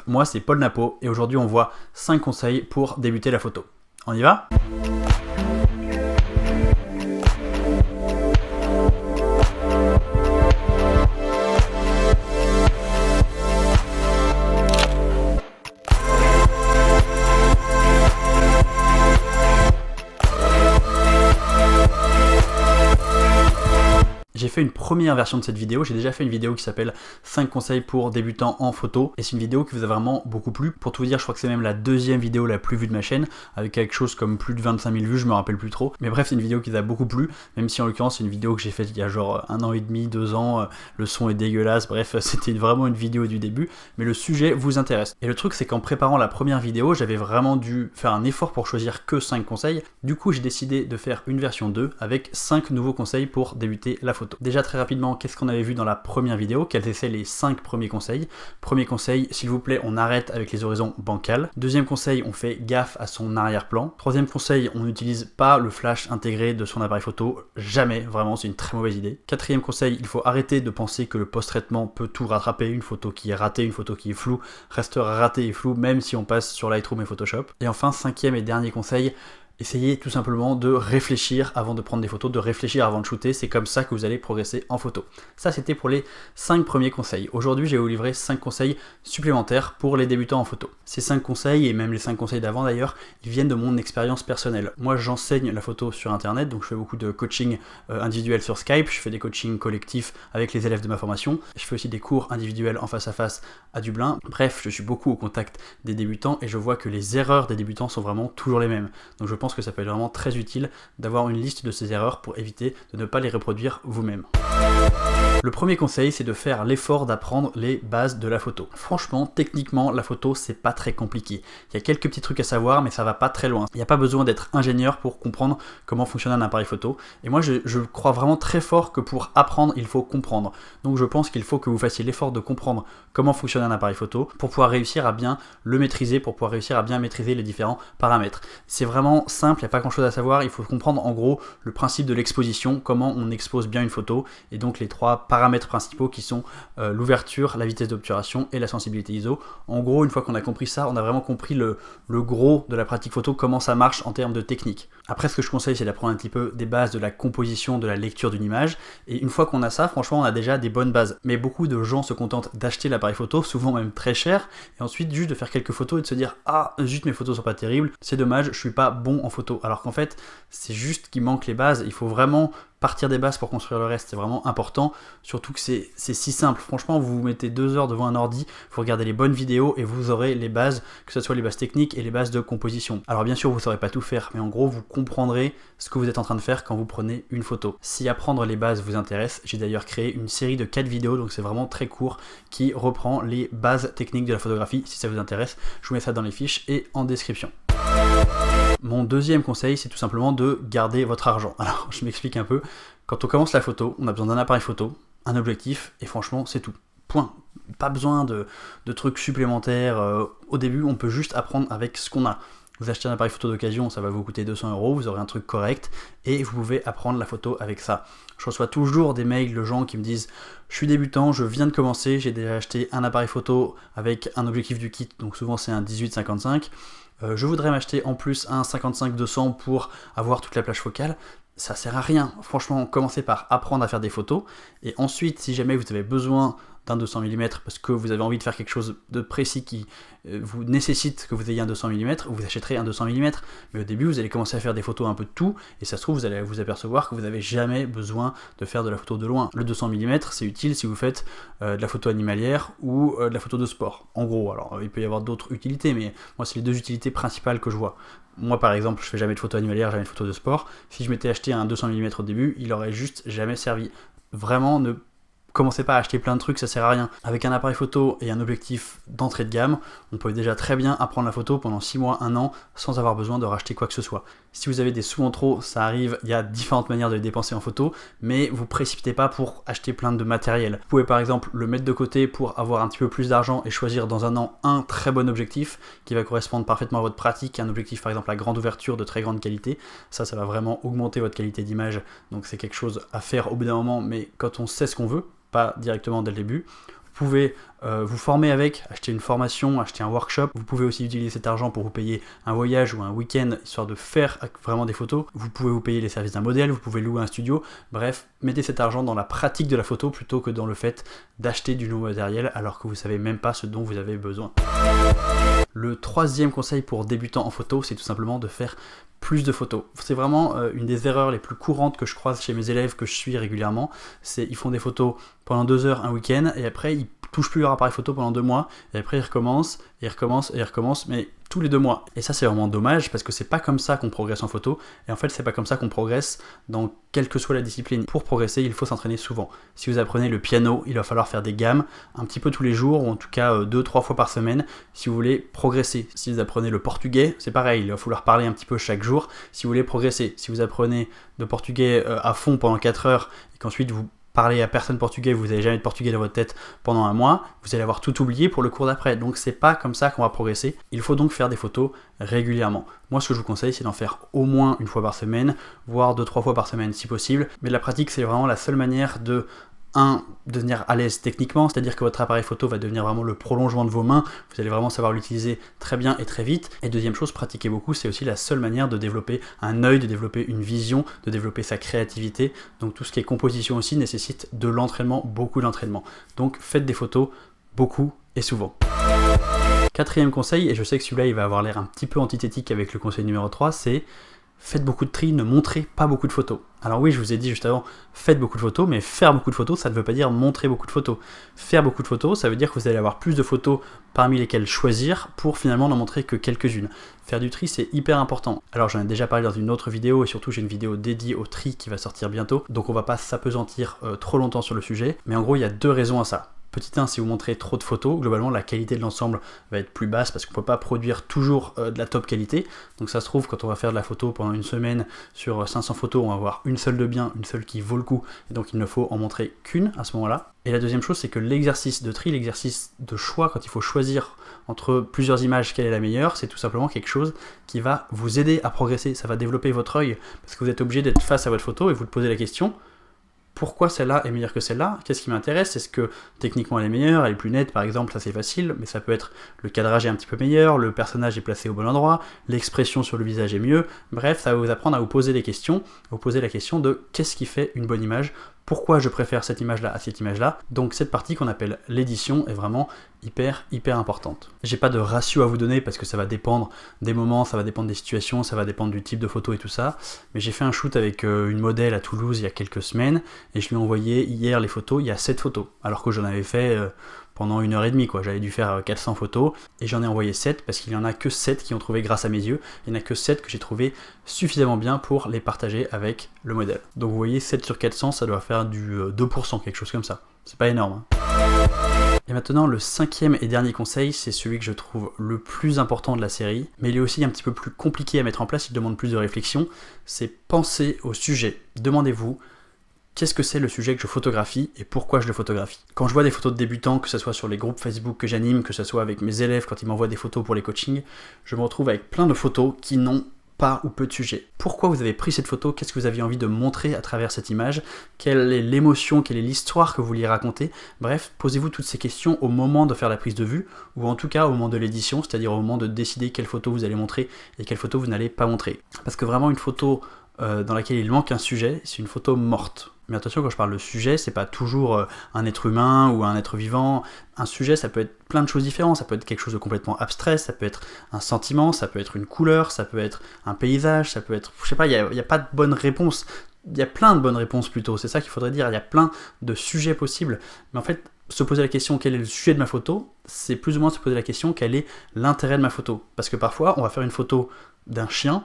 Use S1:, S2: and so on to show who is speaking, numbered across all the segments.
S1: moi c'est Paul Napo et aujourd'hui on voit 5 conseils pour débuter la photo. On y va ? J'ai fait une première version de cette vidéo, j'ai déjà fait une vidéo qui s'appelle 5 conseils pour débutants en photo et c'est une vidéo qui vous a vraiment beaucoup plu. Pour tout vous dire, je crois que c'est même la deuxième vidéo la plus vue de ma chaîne avec quelque chose comme plus de 25 000 vues, je me rappelle plus trop. Mais bref, c'est une vidéo qui vous a beaucoup plu, même si en l'occurrence c'est une vidéo que j'ai faite il y a genre 1 an et demi, 2 ans, le son est dégueulasse, bref, c'était vraiment une vidéo du début, mais le sujet vous intéresse. Et le truc c'est qu'en préparant la première vidéo, j'avais vraiment dû faire un effort pour choisir que 5 conseils. Du coup, j'ai décidé de faire une version 2 avec 5 nouveaux conseils pour débuter la photo. Déjà très rapidement, qu'est-ce qu'on avait vu dans la première vidéo? Quels étaient les 5 premiers conseils? Premier conseil, s'il vous plaît, on arrête avec les horizons bancales. Deuxième conseil, on fait gaffe à son arrière-plan. Troisième conseil, on n'utilise pas le flash intégré de son appareil photo. Jamais, vraiment, c'est une très mauvaise idée. Quatrième conseil, il faut arrêter de penser que le post-traitement peut tout rattraper. Une photo qui est ratée, une photo qui est floue, restera ratée et floue, même si on passe sur Lightroom et Photoshop. Et enfin, cinquième et dernier conseil, essayez tout simplement de réfléchir avant de prendre des photos, de réfléchir avant de shooter, c'est comme ça que vous allez progresser en photo. Ça c'était pour les 5 premiers conseils. Aujourd'hui je vais vous livrer 5 conseils supplémentaires pour les débutants en photo. Ces 5 conseils, et même les 5 conseils d'avant d'ailleurs, ils viennent de mon expérience personnelle. Moi j'enseigne la photo sur internet, donc je fais beaucoup de coaching individuel sur Skype, je fais des coachings collectifs avec les élèves de ma formation, je fais aussi des cours individuels en face à face à Dublin. Bref, je suis beaucoup au contact des débutants et je vois que les erreurs des débutants sont vraiment toujours les mêmes. Donc je pense que ça peut être vraiment très utile d'avoir une liste de ces erreurs pour éviter de ne pas les reproduire vous-même. Le premier conseil, c'est de faire l'effort d'apprendre les bases de la photo. Franchement, techniquement, la photo, c'est pas très compliqué. Il y a quelques petits trucs à savoir, mais ça va pas très loin. Il n'y a pas besoin d'être ingénieur pour comprendre comment fonctionne un appareil photo. Et moi, je crois vraiment très fort que pour apprendre, il faut comprendre. Donc je pense qu'il faut que vous fassiez l'effort de comprendre comment fonctionne un appareil photo pour pouvoir réussir à bien le maîtriser, pour pouvoir réussir à bien maîtriser les différents paramètres. C'est vraiment simple, il n'y a pas grand chose à savoir. Il faut comprendre en gros le principe de l'exposition, comment on expose bien une photo, et donc les 3 paramètres principaux qui sont l'ouverture, la vitesse d'obturation et la sensibilité ISO. En gros, une fois qu'on a compris ça, on a vraiment compris le gros de la pratique photo, comment ça marche en termes de technique. Après, ce que je conseille, c'est d'apprendre un petit peu des bases de la composition, de la lecture d'une image, et une fois qu'on a ça, franchement, on a déjà des bonnes bases. Mais beaucoup de gens se contentent d'acheter l'appareil photo, souvent même très cher, et ensuite juste de faire quelques photos et de se dire « Ah, zut, mes photos sont pas terribles, c'est dommage, je suis pas bon en photo. » Alors qu'en fait, c'est juste qu'il manque les bases, il faut vraiment partir des bases pour construire le reste, c'est vraiment important, surtout que c'est si simple. Franchement, vous vous mettez 2 heures devant un ordi, vous regardez les bonnes vidéos et vous aurez les bases, que ce soit les bases techniques et les bases de composition. Alors bien sûr, vous ne saurez pas tout faire, mais en gros, vous comprendrez ce que vous êtes en train de faire quand vous prenez une photo. Si apprendre les bases vous intéresse, j'ai d'ailleurs créé une série de 4 vidéos, donc c'est vraiment très court, qui reprend les bases techniques de la photographie. Si ça vous intéresse, je vous mets ça dans les fiches et en description. Mon deuxième conseil, c'est tout simplement de garder votre argent. Alors, je m'explique un peu. Quand on commence la photo, on a besoin d'un appareil photo, un objectif, et franchement, c'est tout. Point. Pas besoin de trucs supplémentaires. Au début, on peut juste apprendre avec ce qu'on a. Vous achetez un appareil photo d'occasion, ça va vous coûter 200 €, vous aurez un truc correct, et vous pouvez apprendre la photo avec ça. Je reçois toujours des mails de gens qui me disent « Je suis débutant, je viens de commencer, j'ai déjà acheté un appareil photo avec un objectif du kit, donc souvent c'est un 18-55. Je voudrais m'acheter en plus un 55-200 pour avoir toute la plage focale. » Ça sert à rien. Franchement, commencez par apprendre à faire des photos, et ensuite, si jamais vous avez besoin d'un 200 mm parce que vous avez envie de faire quelque chose de précis qui vous nécessite que vous ayez un 200 mm, vous achèterez un 200 mm. Mais au début, vous allez commencer à faire des photos un peu de tout, et ça se trouve, vous allez vous apercevoir que vous n'avez jamais besoin de faire de la photo de loin. Le 200 mm, c'est utile si vous faites de la photo animalière ou de la photo de sport. En gros, alors il peut y avoir d'autres utilités, mais moi, c'est les 2 utilités principales que je vois. Moi, par exemple, je fais jamais de photo animalière, jamais de photo de sport. Si je m'étais acheté un 200 mm au début, il aurait juste jamais servi. Vraiment, ne commencez pas à acheter plein de trucs, ça sert à rien. Avec un appareil photo et un objectif d'entrée de gamme, on peut déjà très bien apprendre la photo pendant 6 mois, 1 an, sans avoir besoin de racheter quoi que ce soit. Si vous avez des sous en trop, ça arrive, il y a différentes manières de les dépenser en photo, mais vous précipitez pas pour acheter plein de matériel. Vous pouvez par exemple le mettre de côté pour avoir un petit peu plus d'argent et choisir dans un an un très bon objectif qui va correspondre parfaitement à votre pratique, un objectif par exemple à grande ouverture de très grande qualité. Ça va vraiment augmenter votre qualité d'image, donc c'est quelque chose à faire au bout d'un moment, mais quand on sait ce qu'on veut, pas directement dès le début. Vous pouvez vous former avec, acheter une formation, acheter un workshop. Vous pouvez aussi utiliser cet argent pour vous payer un voyage ou un week-end, histoire de faire vraiment des photos. Vous pouvez vous payer les services d'un modèle, vous pouvez louer un studio. Bref, mettez cet argent dans la pratique de la photo plutôt que dans le fait d'acheter du nouveau matériel alors que vous savez même pas ce dont vous avez besoin. Le troisième conseil pour débutants en photo, c'est tout simplement de faire plus de photos. C'est vraiment une des erreurs les plus courantes que je croise chez mes élèves que je suis régulièrement. C'est ils font des photos pendant 2 heures un week-end et après ils touchent plus leur appareil photo pendant 2 mois et après ils recommencent, mais tous les 2 mois. Et ça c'est vraiment dommage parce que c'est pas comme ça qu'on progresse en photo et en fait c'est pas comme ça qu'on progresse dans quelle que soit la discipline. Pour progresser, il faut s'entraîner souvent. Si vous apprenez le piano, il va falloir faire des gammes un petit peu tous les jours ou en tout cas 2-3 fois par semaine si vous voulez progresser. Si vous apprenez le portugais, c'est pareil, il va falloir parler un petit peu chaque jour si vous voulez progresser. Si vous apprenez le portugais à fond pendant 4 heures et qu'ensuite vous parlez à personne portugais, vous n'avez jamais de portugais dans votre tête pendant un mois, vous allez avoir tout oublié pour le cours d'après. Donc c'est pas comme ça qu'on va progresser. Il faut donc faire des photos régulièrement. Moi ce que je vous conseille c'est d'en faire au moins 1 fois par semaine, voire 2-3 fois par semaine si possible. Mais la pratique c'est vraiment la seule manière de devenir à l'aise techniquement, c'est-à-dire que votre appareil photo va devenir vraiment le prolongement de vos mains, vous allez vraiment savoir l'utiliser très bien et très vite. Et deuxième chose, pratiquer beaucoup, c'est aussi la seule manière de développer un œil, de développer une vision, de développer sa créativité. Donc tout ce qui est composition aussi nécessite de l'entraînement, beaucoup d'entraînement. Donc faites des photos beaucoup et souvent. Quatrième conseil, et je sais que celui-là il va avoir l'air un petit peu antithétique avec le conseil numéro 3, c'est faites beaucoup de tri, ne montrez pas beaucoup de photos. Alors oui, je vous ai dit juste avant, faites beaucoup de photos, mais faire beaucoup de photos, ça ne veut pas dire montrer beaucoup de photos. Faire beaucoup de photos, ça veut dire que vous allez avoir plus de photos parmi lesquelles choisir pour finalement n'en montrer que quelques-unes. Faire du tri, c'est hyper important. Alors j'en ai déjà parlé dans une autre vidéo, et surtout j'ai une vidéo dédiée au tri qui va sortir bientôt, donc on va pas s'apesantir trop longtemps sur le sujet, mais en gros il y a 2 raisons à ça. Petit 1, si vous montrez trop de photos, globalement la qualité de l'ensemble va être plus basse parce qu'on ne peut pas produire toujours de la top qualité. Donc ça se trouve, quand on va faire de la photo pendant une semaine sur 500 photos, on va avoir une seule de bien, une seule qui vaut le coup, et donc il ne faut en montrer qu'une à ce moment-là. Et la deuxième chose, c'est que l'exercice de tri, l'exercice de choix, quand il faut choisir entre plusieurs images quelle est la meilleure, c'est tout simplement quelque chose qui va vous aider à progresser, ça va développer votre œil, parce que vous êtes obligé d'être face à votre photo et vous te posez la question: pourquoi celle-là est meilleure que celle-là? Qu'est-ce qui m'intéresse? Est-ce que techniquement elle est meilleure, elle est plus nette par exemple? Ça c'est facile, mais ça peut être le cadrage est un petit peu meilleur, le personnage est placé au bon endroit, l'expression sur le visage est mieux. Bref, ça va vous apprendre à vous poser des questions, vous poser la question de qu'est-ce qui fait une bonne image? Pourquoi je préfère cette image-là à cette image-là? Donc cette partie qu'on appelle l'édition est vraiment hyper importante. J'ai pas de ratio à vous donner parce que ça va dépendre des moments, ça va dépendre des situations, ça va dépendre du type de photo et tout ça, mais j'ai fait un shoot avec une modèle à Toulouse il y a quelques semaines et je lui ai envoyé hier les photos, il y a 7 photos, alors que j'en avais fait pendant 1h30 quoi, j'avais dû faire 400 photos et j'en ai envoyé 7 parce qu'il n'y en a que 7 qui ont trouvé grâce à mes yeux, il n'y en a que 7 que j'ai trouvé suffisamment bien pour les partager avec le modèle. Donc vous voyez 7 sur 400 ça doit faire du 2%, quelque chose comme ça, c'est pas énorme hein. Et maintenant le 5e et dernier conseil, c'est celui que je trouve le plus important de la série, mais il est aussi un petit peu plus compliqué à mettre en place, il demande plus de réflexion, c'est penser au sujet. Demandez-vous, qu'est-ce que c'est le sujet que je photographie et pourquoi je le photographie? Quand je vois des photos de débutants, que ce soit sur les groupes Facebook que j'anime, que ce soit avec mes élèves quand ils m'envoient des photos pour les coachings, je me retrouve avec plein de photos qui n'ont pas ou peu de sujet. Pourquoi vous avez pris cette photo? Qu'est-ce que vous aviez envie de montrer à travers cette image? Quelle est l'émotion, quelle est l'histoire que vous vouliez raconter? Bref, posez-vous toutes ces questions au moment de faire la prise de vue, ou en tout cas au moment de l'édition, c'est-à-dire au moment de décider quelle photo vous allez montrer et quelle photo vous n'allez pas montrer. Parce que vraiment une photo dans laquelle il manque un sujet, c'est une photo morte. Mais attention, quand je parle de sujet, c'est pas toujours un être humain ou un être vivant. Un sujet, ça peut être plein de choses différentes. Ça peut être quelque chose de complètement abstrait, ça peut être un sentiment, ça peut être une couleur, ça peut être un paysage, ça peut être... Je sais pas, il y a pas de bonne réponse. Il y a plein de bonnes réponses plutôt, c'est ça qu'il faudrait dire. Il y a plein de sujets possibles. Mais en fait, se poser la question quel est le sujet de ma photo, c'est plus ou moins se poser la question quel est l'intérêt de ma photo. Parce que parfois, on va faire une photo d'un chien,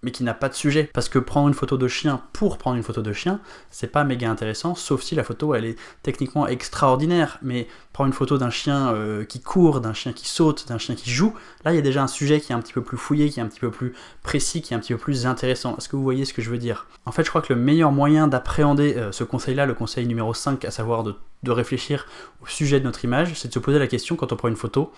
S1: mais qui n'a pas de sujet. Parce que prendre une photo de chien pour prendre une photo de chien, c'est pas méga intéressant, sauf si la photo elle est techniquement extraordinaire. Mais prendre une photo d'un chien qui court, d'un chien qui saute, d'un chien qui joue, là il y a déjà un sujet qui est un petit peu plus fouillé, qui est un petit peu plus précis, qui est un petit peu plus intéressant. Est-ce que vous voyez ce que je veux dire? En fait, je crois que le meilleur moyen d'appréhender ce conseil-là, le conseil numéro 5, à savoir de réfléchir au sujet de notre image, c'est de se poser la question quand on prend une photo,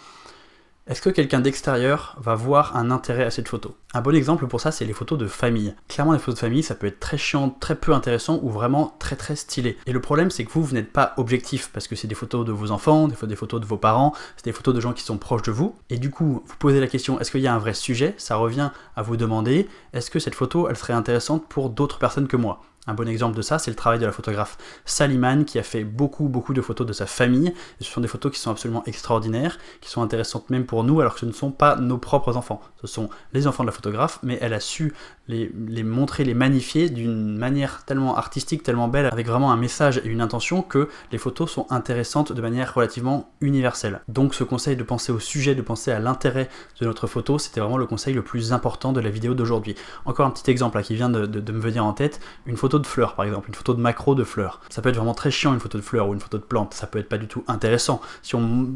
S1: Est-ce que quelqu'un d'extérieur va voir un intérêt à cette photo? Un bon exemple pour ça, c'est les photos de famille. Clairement, les photos de famille, ça peut être très chiant, très peu intéressant ou vraiment très stylé. Et le problème, c'est que vous n'êtes pas objectif parce que c'est des photos de vos enfants, des photos de vos parents, c'est des photos de gens qui sont proches de vous. Et du coup, vous posez la question, est-ce qu'il y a un vrai sujet? Ça revient à vous demander, est-ce que cette photo, elle serait intéressante pour d'autres personnes que moi? Un bon exemple de ça, c'est le travail de la photographe Saliman qui a fait beaucoup de photos de sa famille. Et ce sont des photos qui sont absolument extraordinaires, qui sont intéressantes même pour nous alors que ce ne sont pas nos propres enfants. Ce sont les enfants de la photographe, mais elle a su les montrer, les magnifier d'une manière tellement artistique, tellement belle, avec vraiment un message et une intention que les photos sont intéressantes de manière relativement universelle. Donc ce conseil de penser au sujet, de penser à l'intérêt de notre photo, c'était vraiment le conseil le plus important de la vidéo d'aujourd'hui. Encore un petit exemple là, qui vient de me venir en tête, une photo de fleurs par exemple, une photo de macro de fleurs. Ça peut être vraiment très chiant une photo de fleurs ou une photo de plante, ça peut être pas du tout intéressant. Si on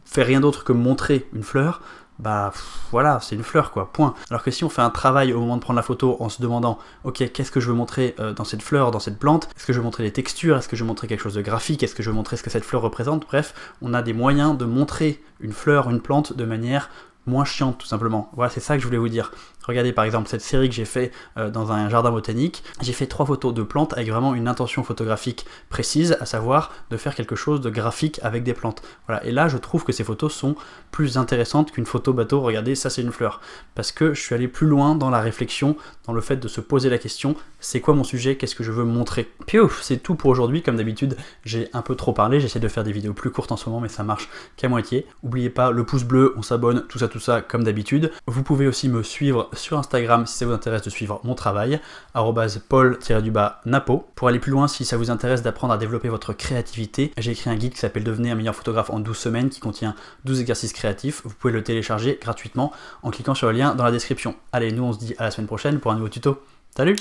S1: fait rien d'autre que montrer une fleur, bah voilà, c'est une fleur quoi, point. Alors que si on fait un travail au moment de prendre la photo en se demandant, ok, qu'est-ce que je veux montrer dans cette fleur, dans cette plante, est-ce que je veux montrer les textures, est-ce que je veux montrer quelque chose de graphique, est-ce que je veux montrer ce que cette fleur représente, bref, on a des moyens de montrer une fleur, une plante de manière moins chiante tout simplement. Voilà, c'est ça que je voulais vous dire. Regardez par exemple cette série que j'ai fait dans un jardin botanique. J'ai fait 3 photos de plantes avec vraiment une intention photographique précise, à savoir de faire quelque chose de graphique avec des plantes. Voilà. Et là, je trouve que ces photos sont plus intéressantes qu'une photo bateau. Regardez, ça c'est une fleur. Parce que je suis allé plus loin dans la réflexion, dans le fait de se poser la question, c'est quoi mon sujet, qu'est-ce que je veux montrer? Puis c'est tout pour aujourd'hui. Comme d'habitude, j'ai un peu trop parlé. J'essaie de faire des vidéos plus courtes en ce moment, mais ça marche qu'à moitié. N'oubliez pas le pouce bleu, on s'abonne, tout ça comme d'habitude. Vous pouvez aussi me suivre sur Instagram si ça vous intéresse de suivre mon travail, @paul_napo. Pour aller plus loin, si ça vous intéresse d'apprendre à développer votre créativité, j'ai écrit un guide qui s'appelle Devenez un meilleur photographe en 12 semaines qui contient 12 exercices créatifs. Vous pouvez le télécharger gratuitement en cliquant sur le lien dans la description. Allez, nous on se dit à la semaine prochaine pour un nouveau tuto. Salut!